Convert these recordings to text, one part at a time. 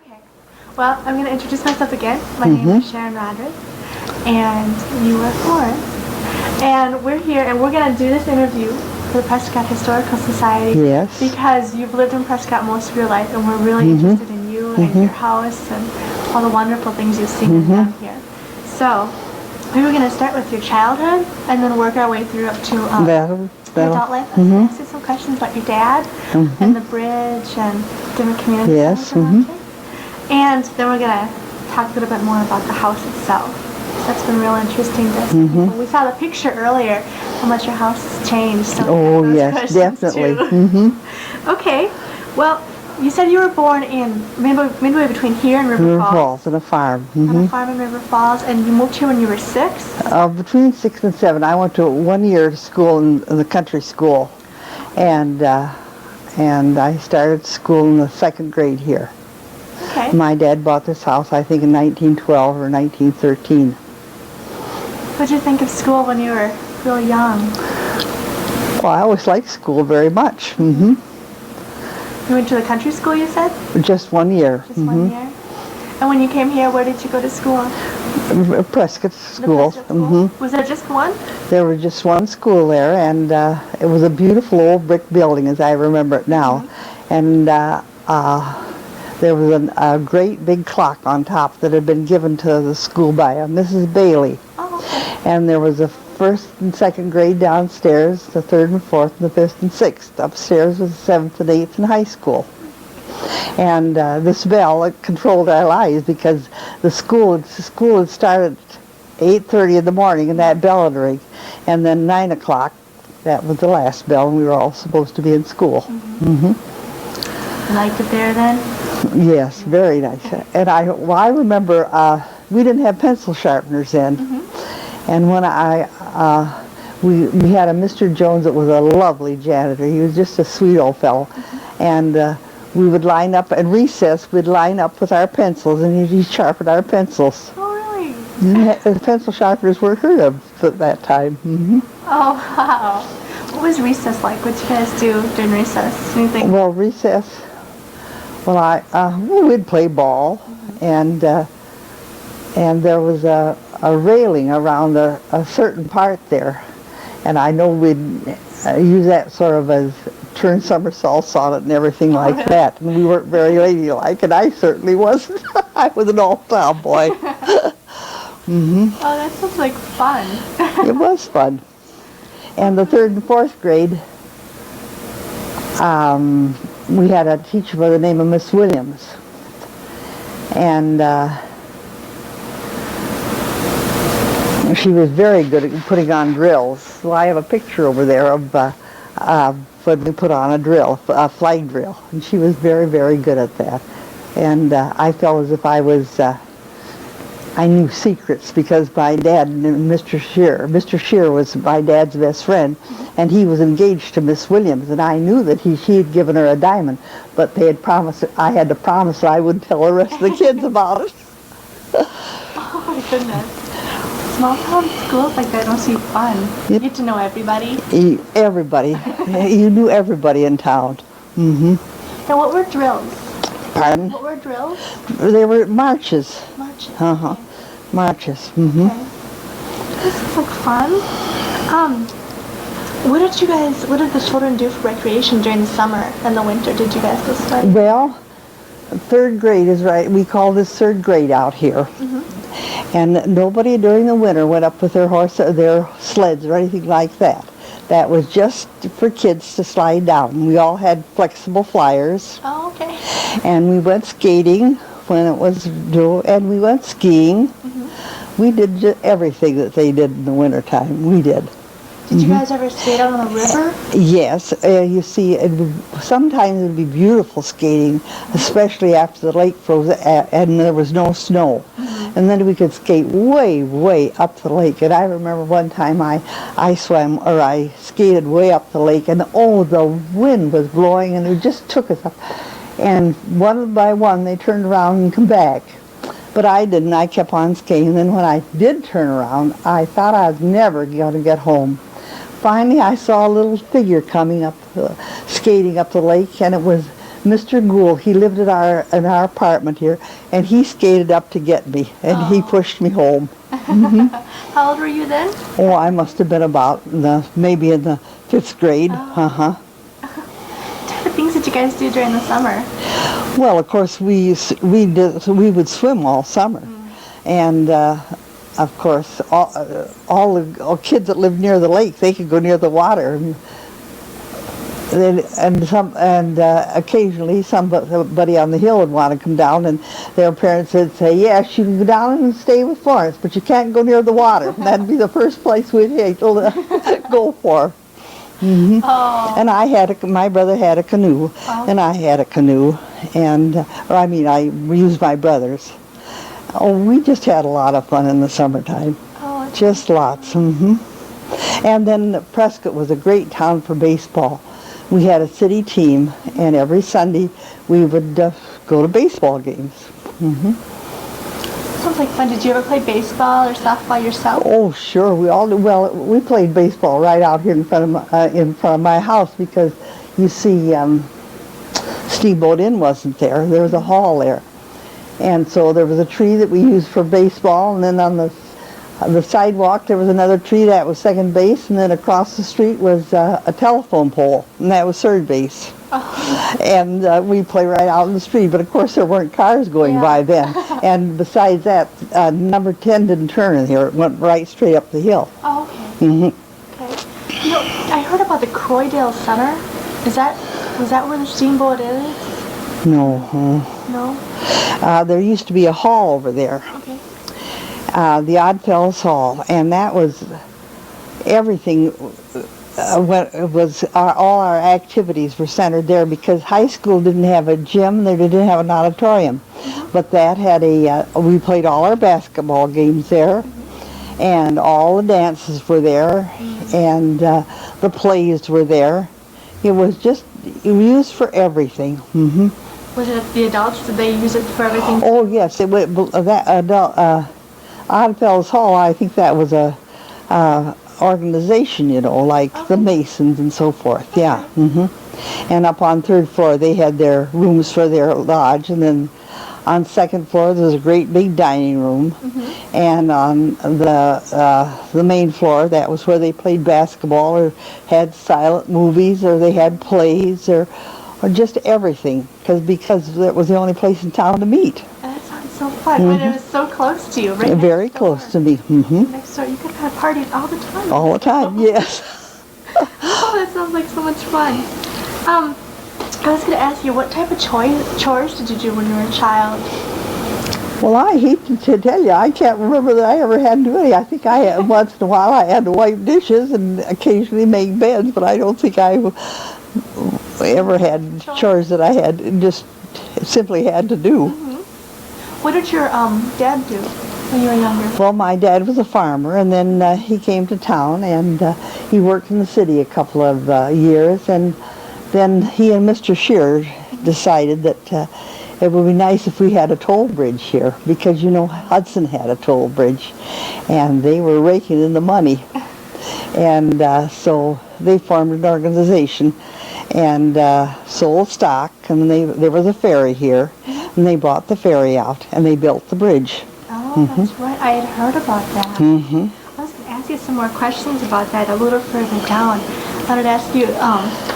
Okay. Well, I'm going to introduce myself again. My name is Sharon Roderick, and you are Florence. And we're here, and we're going to do this interview for the Prescott Historical Society. Yes. Because you've lived in Prescott most of your life, and we're really interested in you and your house and all the wonderful things you've seen and done here. So, maybe we're going to start with your childhood, and then work our way through up to adult life. I'm going to ask you some questions about your dad and the bridge and different communities. Yes. And then we're going to talk a little bit more about the house itself. That's been real interesting to see. We saw the picture earlier, how much your house has changed. So oh, yes, definitely. Okay. Well, you said you were born in midway between here and River Falls. On a farm. On a farm in River Falls, and you moved here when you were 6? Between 6 and 7. I went to 1 year to school in the country school, and I started school in the 2nd grade here. Okay. My dad bought this house, I think, in 1912 or 1913. What did you think of school when you were real young? Well, I always liked school very much. You went to the country school, you said? Just 1 year. Just 1 year? And when you came here, where did you go to school? Prescott School. The Prescott school? Was there just one? There was just one school there, and it was a beautiful old brick building, as I remember it now. And there was a great big clock on top that had been given to the school by a Mrs. Bailey. Oh, okay. And there was a 1st and 2nd grade downstairs, the 3rd and 4th, and the 5th and 6th. Upstairs was the 7th and 8th in high school. And this bell controlled our lives because the school had started at 8:30 in the morning, and that bell would ring. And then 9 o'clock, that was the last bell, and we were all supposed to be in school. You liked it there then? Yes, very nice. And I remember we didn't have pencil sharpeners then. And when we had a Mr. Jones that was a lovely janitor. He was just a sweet old fellow. And we would line up at recess. We'd line up with our pencils, and he'd sharpen our pencils. Oh, really? The pencil sharpeners weren't heard of at that time. Oh, wow. What was recess like? What did you guys do during recess? Anything? Well, recess. Well, we'd play ball, and there was a railing around a certain part there, and I know we'd use that sort of as turn somersaults on it and everything like that. And we weren't very ladylike, and I certainly wasn't. I was an old tomboy. Oh, that sounds like fun. It was fun. And the 3rd and 4th grade, we had a teacher by the name of Miss Williams, and she was very good at putting on drills. So I have a picture over there of when we put on a drill, a flag drill, and she was very, very good at that. And I felt as if I knew secrets, because my dad, Mr. Shear was my dad's best friend, and he was engaged to Miss Williams, and I knew that he had given her a diamond, but they had promised, I had to promise that I wouldn't tell the rest of the kids about it. Oh my goodness. Small town schools like that must be fun. You get to know everybody. Everybody. You knew everybody in town. And what were drills? Pardon? What were drills? They were marches. Marches. Marches. This is like fun. What did the children do for recreation during the summer and the winter? Did you guys go study? Well, 3rd grade is right. We call this 3rd grade out here. And nobody during the winter went up with their sleds or anything like that. That was just for kids to slide down. We all had flexible flyers. Oh, okay. And we went skating when it was due, and we went skiing. We did everything that they did in the wintertime. We did. Did you guys ever skate out on the river? Yes. You see, sometimes it would be beautiful skating, especially after the lake froze and there was no snow. And then we could skate way, way up the lake. And I remember one time I skated way up the lake, and oh, the wind was blowing, and it just took us up. And one by one, they turned around and come back. But I didn't. I kept on skating. And then when I did turn around, I thought I was never going to get home. Finally, I saw a little figure coming up, skating up the lake, and it was Mr. Gould, he lived in our apartment here, and he skated up to get me, and he pushed me home. How old were you then? Oh, I must have been about maybe in the 5th grade. What type of things did you guys do during the summer? Well, of course, we would swim all summer, and of course, all the kids that lived near the lake, they could go near the water, and occasionally somebody on the hill would want to come down, and their parents would say, yes, you can go down and stay with Florence, but you can't go near the water. And that'd be the first place we'd go for. Oh. And my brother had a canoe, and I had a canoe, and I used my brother's. Oh, we just had a lot of fun in the summertime. Oh, just lots. And then Prescott was a great town for baseball. We had a city team, and every Sunday we would go to baseball games. Sounds like fun. Did you ever play baseball or softball yourself? Oh, sure. We all did. Well, we played baseball right out here in front of my house, because you see, Steamboat Inn wasn't there. There was a hall there, and so there was a tree that we used for baseball, and then on the sidewalk there was another tree that was second base, and then across the street was a telephone pole, and that was third base. And we play right out in the street, but of course there weren't cars going by then. And besides that, number 10 didn't turn in here. It went right straight up the hill. Oh, okay. Okay. You know, I heard about the Croydale Center. Was that where the Steamboat is? No. No? There used to be a hall over there. Okay. The Oddfellows Hall, and that was everything. All our activities were centered there, because high school didn't have a gym, they didn't have an auditorium, but that had we played all our basketball games there, and all the dances were there, and the plays were there. It was just used for everything. Was it the adults? Did they use it for everything? Oh yes, Oddfellows Hall, I think that was a organization, like the Masons and so forth. Yeah. And up on 3rd floor they had their rooms for their lodge, and then on 2nd floor there was a great big dining room, and on the main floor, that was where they played basketball or had silent movies, or they had plays, or just everything, because that was the only place in town to meet. That sounds so fun. But it was so close to you, right? Very close to me. Next door, you could have parties all the time. All the time, yes. Oh, that sounds like so much fun. I was going to ask you, what type of chores did you do when you were a child? Well, I hate to tell you, I can't remember that I ever had to do any. I think I had, once in a while I had to wipe dishes and occasionally make beds, but I don't think I ever had chores that I had just simply had to do. What did your dad do when you were younger? Well, my dad was a farmer, and then he came to town, and he worked in the city a couple of years, and then he and Mr. Shearer decided that it would be nice if we had a toll bridge here, because Hudson had a toll bridge, and they were raking in the money, and so they formed an organization and sold stock, and there was a ferry here, and they bought the ferry out, and they built the bridge. Oh, that's right. I had heard about that. I was going to ask you some more questions about that a little further down. I wanted to ask you,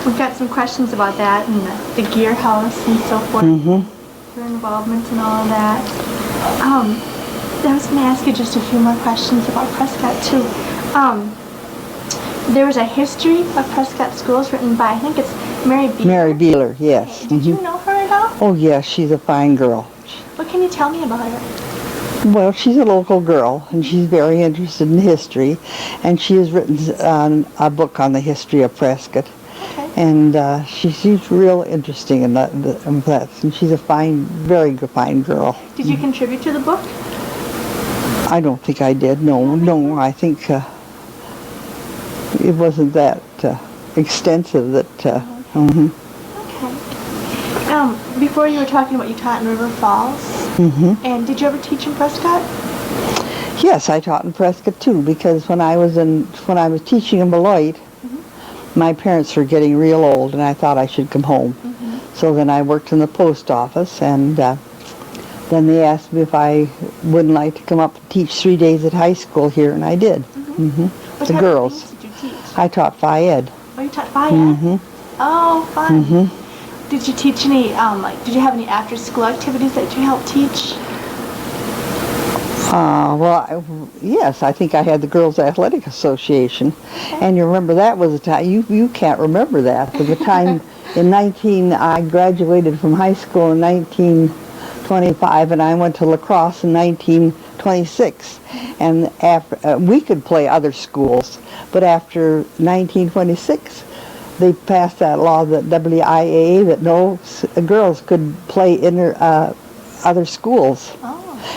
we've got some questions about that, and the gear house and so forth, your involvement and all of that. I was going to ask you just a few more questions about Prescott, too. There was a history of Prescott schools written by, I think it's Mary Beeler. Mary Beeler, yes. Did you know her at all? Oh, yes, she's a fine girl. What can you tell me about her? Well, she's a local girl, and she's very interested in history, and she has written a book on the history of Prescott. Okay. And she's real interesting in that, and she's a very fine girl. Did you contribute to the book? I don't think I did. No, I think it wasn't that extensive. Okay. Before you were talking about you taught in River Falls, and did you ever teach in Prescott? Yes, I taught in Prescott too, because when I was teaching in Beloit, my parents were getting real old, and I thought I should come home. So then I worked in the post office, and then they asked me if I wouldn't like to come up and teach 3 days at high school here, and I did. What The type girls. of things did you teach? I taught Phi Ed. Oh, you taught Phi Ed? Oh, fun. Did you teach any, did you have any after-school activities that you helped teach? Yes, I think I had the Girls Athletic Association. And you remember that was a time, you can't remember that. But the time I graduated from high school in 1925, and I went to lacrosse in 1926. And after, we could play other schools, but after 1926, they passed that law, that WIAA, that no girls could play in other schools. Oh.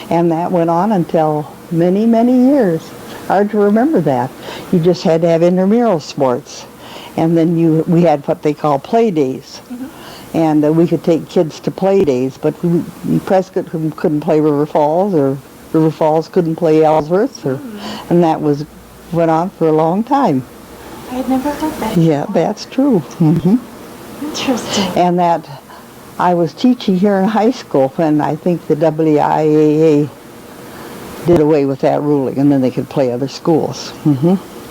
And that went on until many, many years. Hard to remember that. You just had to have intramural sports. And then we had what they call play days. And we could take kids to play days, but Prescott couldn't play River Falls, or River Falls couldn't play Ellsworth, and that went on for a long time. I had never heard that. Yeah, that's true. Interesting. And that I was teaching here in high school when I think the WIAA did away with that ruling, and then they could play other schools.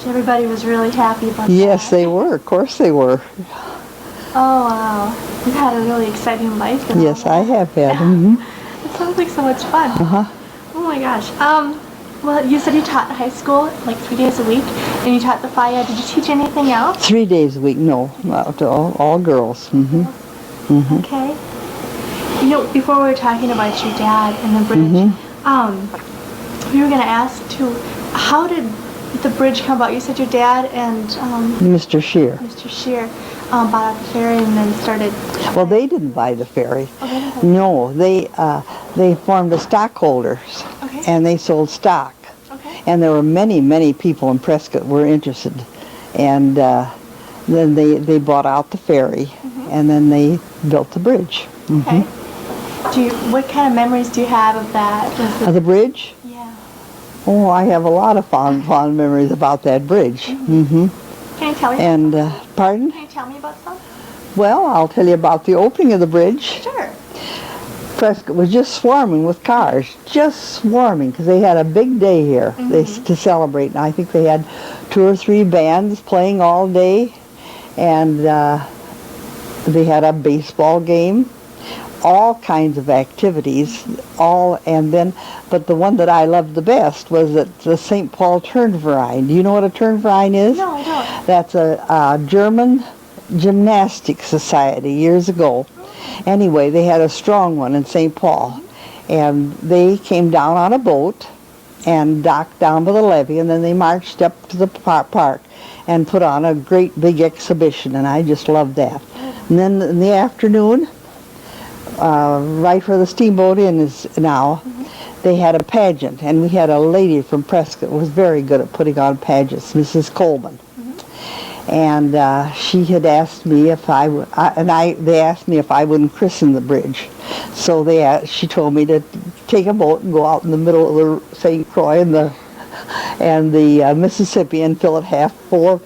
Everybody was really happy about that. Yes, they were. Of course they were. Oh, wow. You've had a really exciting life. Yes, I have had. It sounds like so much fun. Oh my gosh. Well, you said you taught high school like 3 days a week, and you taught the Phi Ed. Did you teach anything else? 3 days a week, no. Not to all girls. Okay. You know, before we were talking about your dad and the bridge, we were going to ask too, how did the bridge come about? You said your dad and Mr. Shear. Mr. Shear bought out the ferry and then started. Well, they didn't buy the ferry. Oh, they didn't? No, they formed the stockholders, and they sold stock. And there were many, many people in Prescott were interested, and then they bought out the ferry, and then they built the bridge. Okay. What kind of memories do you have of that? Of the bridge? Yeah. Oh, I have a lot of fond memories about that bridge. Can you tell me? And pardon? Can you tell me about some? Well, I'll tell you about the opening of the bridge. Sure. Prescott was just swarming with cars, just swarming, because they had a big day here to celebrate. And I think they had 2 or 3 bands playing all day, and they had a baseball game, all kinds of activities, but the one that I loved the best was at the St. Paul Turnverein. Do you know what a Turnverein is? No, I don't. That's a German gymnastics society years ago. Anyway, they had a strong one in St. Paul, and they came down on a boat and docked down by the levee, and then they marched up to the park and put on a great big exhibition, and I just loved that. And then in the afternoon, right where the steamboat inn is now, they had a pageant, and we had a lady from Prescott who was very good at putting on pageants, Mrs. Coleman. And she had asked me if they asked me if I wouldn't christen the bridge. So she told me to take a boat and go out in the middle of the St. Croix and the Mississippi and fill it half full of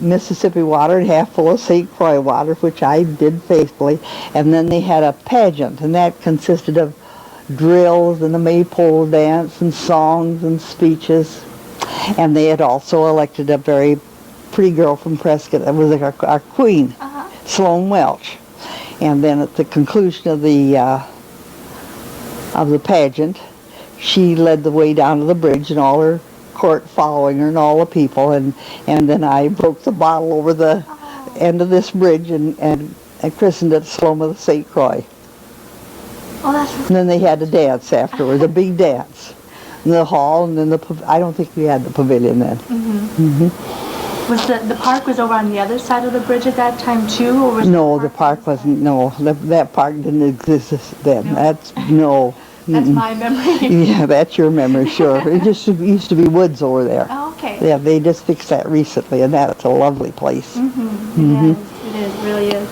Mississippi water and half full of St. Croix water, which I did faithfully. And then they had a pageant, and that consisted of drills and the maypole dance and songs and speeches. And they had also elected a very pretty girl from Prescott that was like our queen, Sloan Welch. And then at the conclusion of the pageant, she led the way down to the bridge, and all her court following her and all the people, and then I broke the bottle over the end of this bridge and christened it Sloan of the St. Croix. Oh, that's. And then they had a dance afterwards, a big dance in the hall, and then I don't think we had the pavilion then. Was the park was over on the other side of the bridge at that time too, or was No, the park wasn't. No, that park didn't exist then. No. That's no. That's my memory. Yeah, that's your memory, sure. It just used to be woods over there. Oh, okay. Yeah, they just fixed that recently, and that's a lovely place. It really is.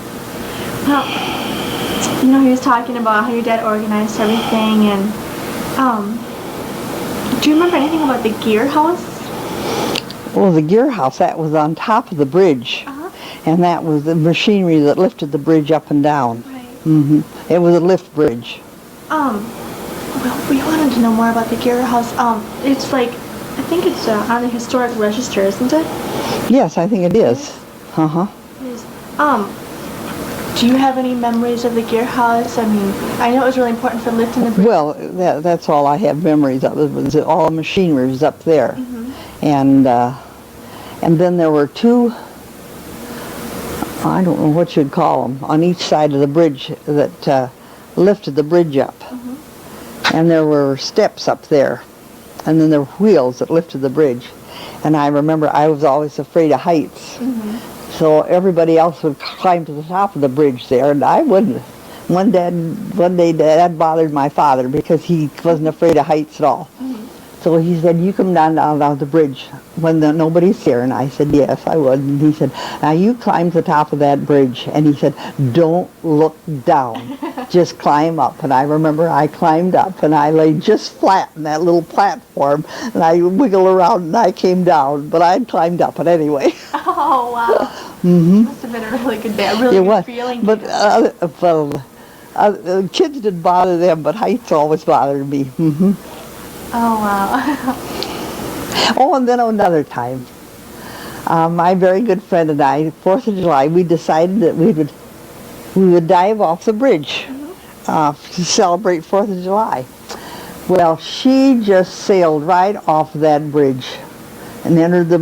Well, you know, he was talking about how your dad organized everything, and do you remember anything about the gear house? Well, the gear house, that was on top of the bridge, and that was the machinery that lifted the bridge up and down. Right. It was a lift bridge. Well, we wanted to know more about the Gear House. It's like, I think it's on the historic register, isn't it? Yes, I think it is. It is. Do you have any memories of the Gear House? I mean, I know it was really important for lifting the bridge. Well, that's all I have memories of. It was all machinery was up there. And then there were two, I don't know what you'd call them, on each side of the bridge that lifted the bridge up. And there were steps up there. And then there were wheels that lifted the bridge. And I remember I was always afraid of heights. So everybody else would climb to the top of the bridge there, and I wouldn't. One day Dad bothered my father because he wasn't afraid of heights at all. So he said, you come down the bridge when nobody's here. And I said, yes, I would. And he said, now you climb to the top of that bridge. And he said, don't look down. Just climb up. And I remember I climbed up and I lay just flat in that little platform. And I wiggled around and I came down. But I climbed up it anyway. Oh, wow. Must have been a really good day. A really good feeling. But kids didn't bother them, but heights always bothered me. Oh, wow. Oh, and then another time, my very good friend and I, 4th of July, we decided that we would dive off the bridge to celebrate 4th of July. Well, she just sailed right off that bridge and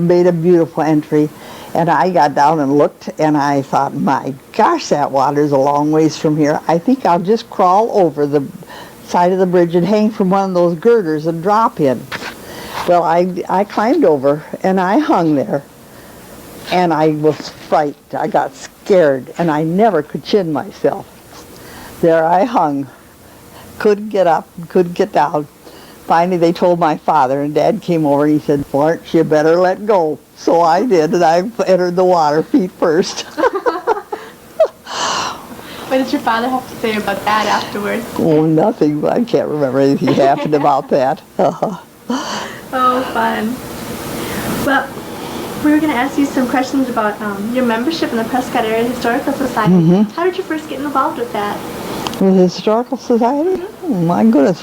made a beautiful entry. And I got down and looked, and I thought, my gosh, that water's a long ways from here. I think I'll just crawl over the side of the bridge and hang from one of those girders and drop in. Well, I climbed over and I hung there, and I was frightened. I got scared, and I never could chin myself. There I hung, couldn't get up, couldn't get down. Finally, they told my father, and Dad came over and he said, Florence, you better let go. So I did, and I entered the water feet first. What did your father have to say about that afterwards? Oh, nothing. I can't remember anything happened about that. Oh, fun. Well, we were going to ask you some questions about your membership in the Prescott Area Historical Society. How did you first get involved with that? With the Historical Society? Oh, my goodness.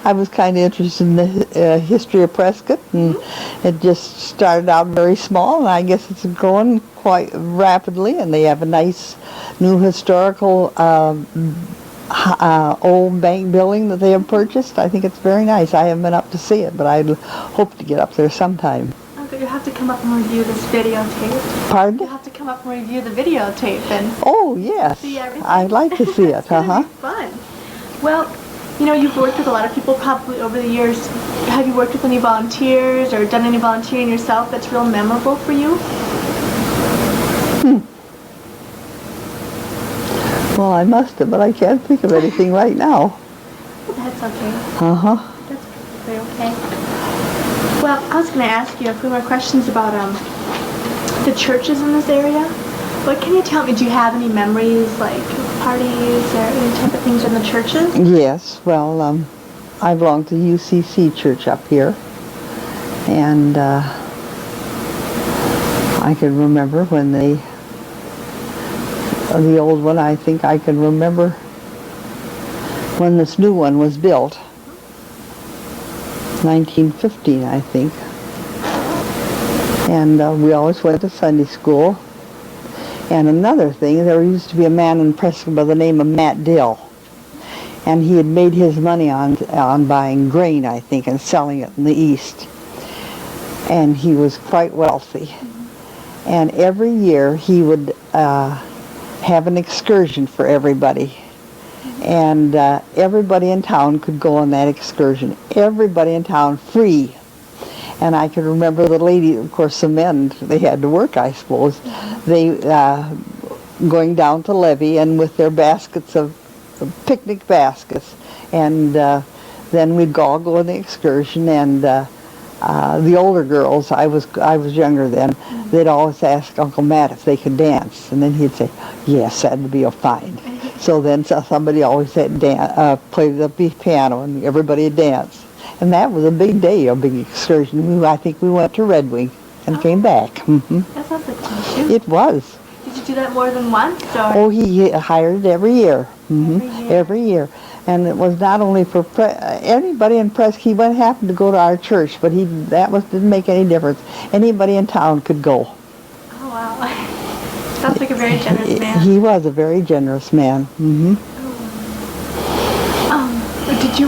I was kind of interested in the history of Prescott, and it just started out very small, and I guess it's growing quite rapidly, and they have a nice new historical old bank building that they have purchased. I think it's very nice. I haven't been up to see it, but I hope to get up there sometime. Okay, you'll have to come up and review this videotape. Pardon? You'll have to come up and review the videotape and yes. see everything. I'd like to see it. It's gonna be fun. Well, you know, you've worked with a lot of people probably over the years. Have you worked with any volunteers or done any volunteering yourself that's real memorable for you? Well, I must have, but I can't think of anything right now. That's okay. That's perfectly okay. Well, I was going to ask you a few more questions about the churches in this area. What can you tell me? Do you have any memories, like parties or any type of things in the churches? Yes. Well, I belong to UCC Church up here, and I can remember when the old one. I think I can remember when this new one was built, 1915, I think. And we always went to Sunday school. And another thing, there used to be a man in Prescott by the name of Matt Dill. And he had made his money on buying grain, I think, and selling it in the East. And he was quite wealthy. And every year he would have an excursion for everybody. And everybody in town could go on that excursion. Everybody in town, free. And I can remember the lady, of course the men, they had to work, I suppose. They going down to Levee and with their baskets of picnic baskets. And then we'd all go on the excursion, and the older girls, I was younger then, they'd always ask Uncle Matt if they could dance. And then he'd say, yes, that'd be fine. So then somebody always said play the piano and everybody would dance. And that was a big day, a big excursion. I think we went to Red Wing and came back. That sounds like fun too. It was. Did Did you do that more than once? Or? Oh, he hired every year. Every year. Every year. And it was not only for anybody in Prescott. He happened to go to our church, but didn't make any difference. Anybody in town could go. Oh, wow. Sounds like a very generous man. He was a very generous man.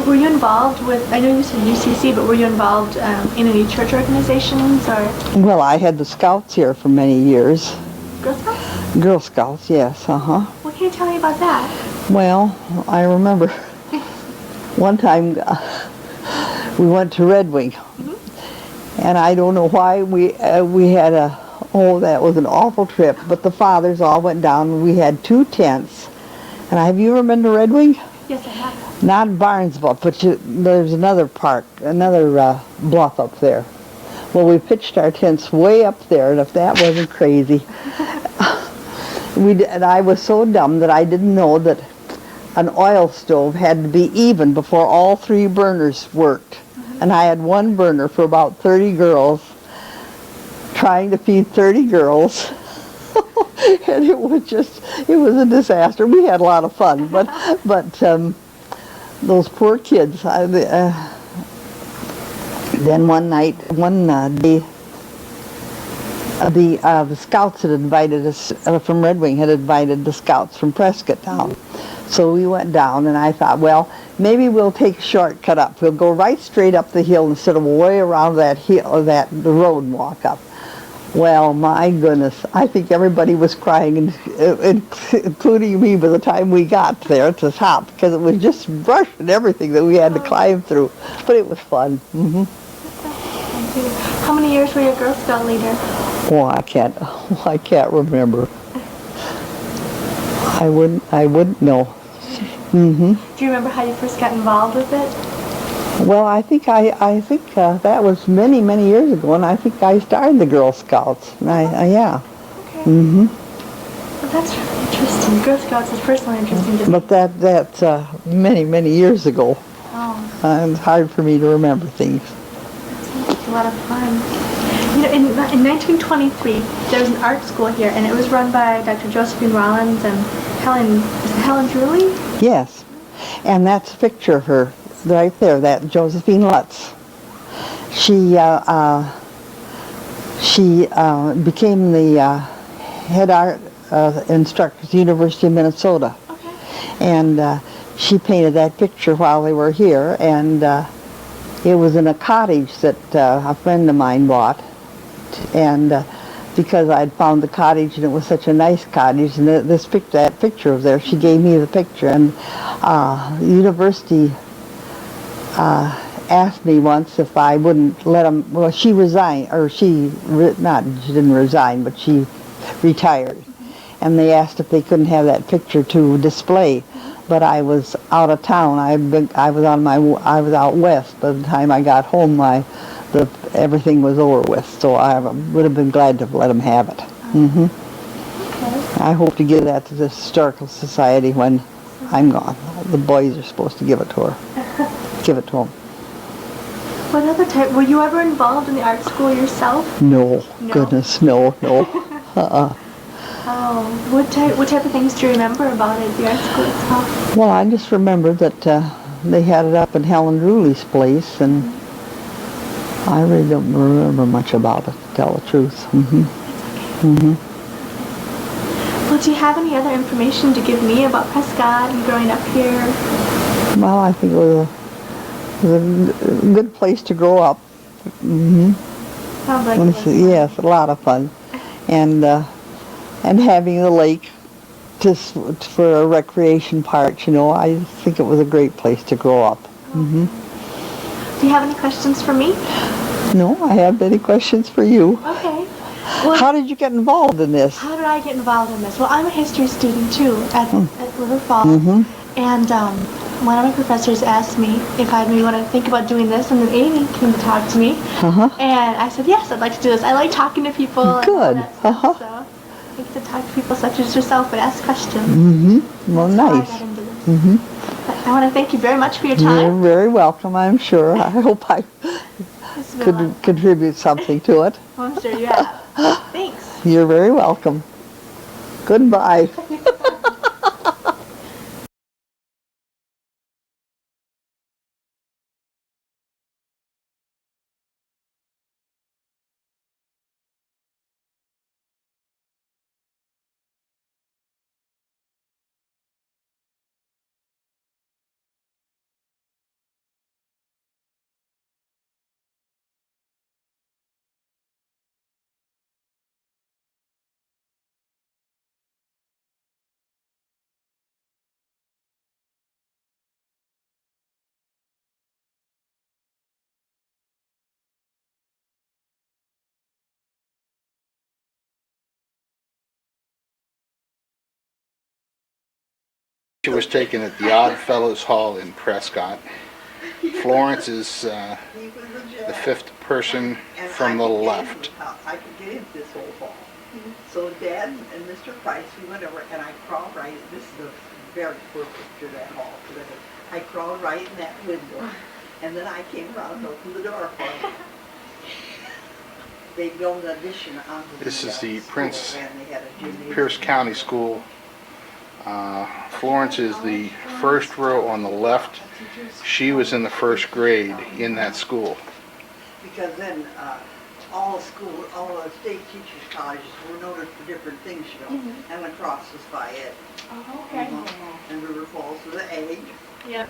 Were you involved with, I know you said UCC, but were you involved in any church organizations or? Well, I had the Scouts here for many years. Girl Scouts? Girl Scouts, yes, What can you tell me about that? Well, I remember one time we went to Red Wing, and I don't know why we had that was an awful trip, but the fathers all went down and we had 2 tents. And have you ever been to Red Wing? Yes, I have. Not Barnesville, but there's another park, another bluff up there. Well, we pitched our tents way up there, and if that wasn't crazy. And I was so dumb that I didn't know that an oil stove had to be even before all 3 burners worked. And I had 1 burner for about 30 girls, trying to feed 30 girls. And it was a disaster. We had a lot of fun, but those poor kids. Then one day, the Scouts had invited us from Red Wing had invited the Scouts from Prescott down. So we went down, and I thought, well, maybe we'll take a shortcut up. We'll go right straight up the hill instead of way around that hill, the road and walk up. Well, my goodness, I think everybody was crying, including me, by the time we got there at the top, because it was just brush and everything that we had to climb through. But it was fun. How many years were you a Girl Scout leader? Oh, I can't remember. I wouldn't know. Do you remember how you first got involved with it? Well, I think that was many years ago, and I think I started the Girl Scouts. Yeah. Okay. Well, that's really interesting. Girl Scouts is personally interesting to me. But that's many years ago. Oh. It's hard for me to remember things. That sounds like a lot of fun. You know, in 1923, there was an art school here, and it was run by Dr. Josephine Rollins and Helen Drewley? Yes, and that's a picture of her right there, that Josephine Lutz. She became the head art instructor at the University of Minnesota. Okay. And she painted that picture while they were here, and it was in a cottage that a friend of mine bought. And because I'd found the cottage and it was such a nice cottage, and that picture was there, she gave me the picture. And the university asked me once if I wouldn't let them, well, she resigned, or she didn't resign, but she retired. And they asked if they couldn't have that picture to display. But I was out of town. I was out west. By the time I got home, everything was over with. So I would have been glad to have let them have it. Okay. I hope to give that to the Historical Society when I'm gone. The boys are supposed to give it to her. Give it to them. What other type? Were you ever involved in the art school yourself? No. Goodness, no. Oh, what type of things do you remember about it, the art school itself? Well, I just remember that they had it up in Helen Drewley's place, and I really don't remember much about it, to tell the truth. Well, do you have any other information to give me about Prescott and growing up here? Well, I think it was a good place to grow up. Sounds like it. Yes, a lot of fun. And having the lake for a recreation park, I think it was a great place to grow up. Do you have any questions for me? No, I have any questions for you. Okay. Well, how did you get involved in this? How did I get involved in this? Well, I'm a history student too at River Falls, and one of my professors asked me if I'd maybe want to think about doing this, and then Amy came to talk to me, and I said yes, I'd like to do this. I like talking to people. Good. And all that stuff, so I like to talk to people such as yourself and ask questions. Well, That's nice. How I got into this. But I want to thank you very much for your time. You're very welcome, I'm sure. I hope I could contribute something to it. Well, I'm sure you have. Thanks. You're very welcome. Goodbye. It was taken at the Odd Fellows Hall in Prescott. Florence is the fifth person from the left. I could get into this whole hall. So Dad and Mr. Price, we went over, and I crawled right, this is a very poor picture of that hall, I crawled right in that window, and then I came around and opened the door for them. They built an addition onto This is the school, Prince and they had a gymnasium. Pierce County School. Florence is the first row on the left. She was in the first grade in that school. Because then all the state teachers' colleges were noted for different things, you know. And across was Fayette. Oh, okay. And River Falls was the Egg. Yep.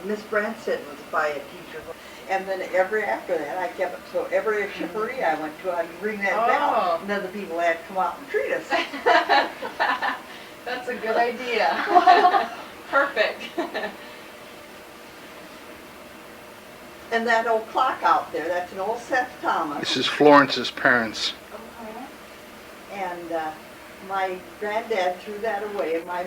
Miss Branson was a Fayette teacher. And then after that, I kept it, so every chicory I went to, I'd ring that bell, and then the people had to come out and treat us. That's a good idea. Perfect. And that old clock out there, that's an old Seth Thomas. This is Florence's parents. And my granddad threw that away, and my